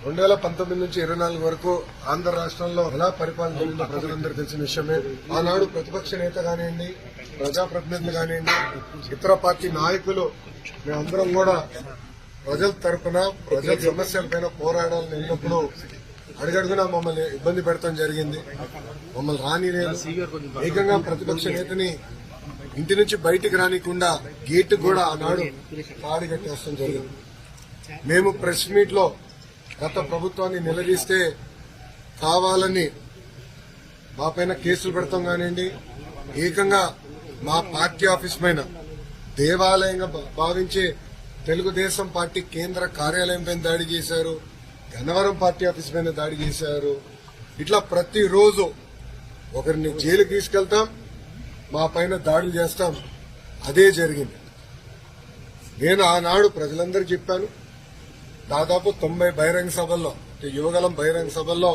2019 నుంచి 24 వరకు ఆంధ్ర రాష్ట్రంలో ఎలా పరిపాలన జరిగిందో ప్రజలందరూ తెలిసిన విషయమే. ఆనాడు ప్రతిపక్ష నేత కానివ్వండి, ప్రజాప్రతినిధులు కానివ్వండి, ఇతర పార్టీ నాయకులు మేమందరం కూడా ప్రజల తరఫున ప్రజల సమస్యలపైన పోరాడాలని వెళ్ళినప్పుడు అడుగడుగునా మమ్మల్ని ఇబ్బంది పెడతాం జరిగింది. మమ్మల్ని రానిలేదు. ఏకంగా ప్రతిపక్ష నేతని ఇంటి నుంచి బయటికి రానికుండా గేటు కూడా ఆనాడు తాడి కట్టేస్తాం జరిగింది. మేము ప్రెస్ మీట్ లో గత ప్రభుత్వాన్ని నిలదీస్తే కావాలని మా పైన కేసులు పెడతాం కానివ్వండి, ఏకంగా మా పార్టీ ఆఫీస్ పైన దేవాలయంగా భావించే తెలుగుదేశం పార్టీ కేంద్ర కార్యాలయం పైన దాడి చేశారు, గన్నవరం పార్టీ ఆఫీస్ పైన దాడి చేశారు. ఇట్లా ప్రతిరోజు ఒకరిని జైలుకి తీసుకెళ్తాం, మా పైన దాడులు చేస్తాం. అదే జరిగింది. నేను ఆనాడు ప్రజలందరూ చెప్పాను. దాదాపు 90 బహిరంగ సభల్లో, యువగలం బహిరంగ సభల్లో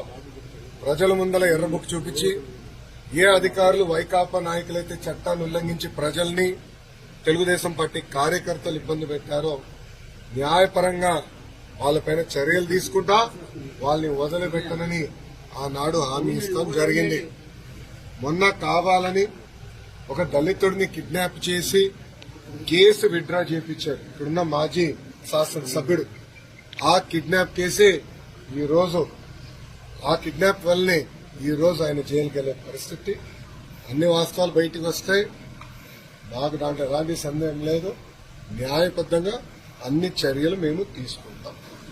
ప్రజల ముందల ఎర్రబుక్ చూపించి ఏ అధికారులు వైకాపా నాయకులైతే చట్టాన్ని ఉల్లంఘించి ప్రజల్ని, తెలుగుదేశం పార్టీ కార్యకర్తలు ఇబ్బంది పెట్టారో న్యాయపరంగా వాళ్ళపైన చర్యలు తీసుకుంటా వాళ్ళని వదిలిపెట్టనని ఆనాడు హామీ ఇస్తాం జరిగింది. మొన్న కావాలని ఒక దళితుడిని కిడ్నాప్ చేసి కేసు విత్డ్రా చేయించారు ఇక్కడున్న మాజీ శాసనసభ్యుడు. ఆ కిడ్నాప్ కేసే ఆ కిడ్నాప్ వల్లనే ఈ రోజు ఆయన జైలుకి వెళ్లే పరిస్థితి. అన్ని వాస్తవాలు బయటకు వస్తాయి. మాకు దాంట్లో ఎలాంటి సందేహం లేదు. న్యాయబద్దంగా అన్ని చర్యలు మేము తీసుకుంటాం.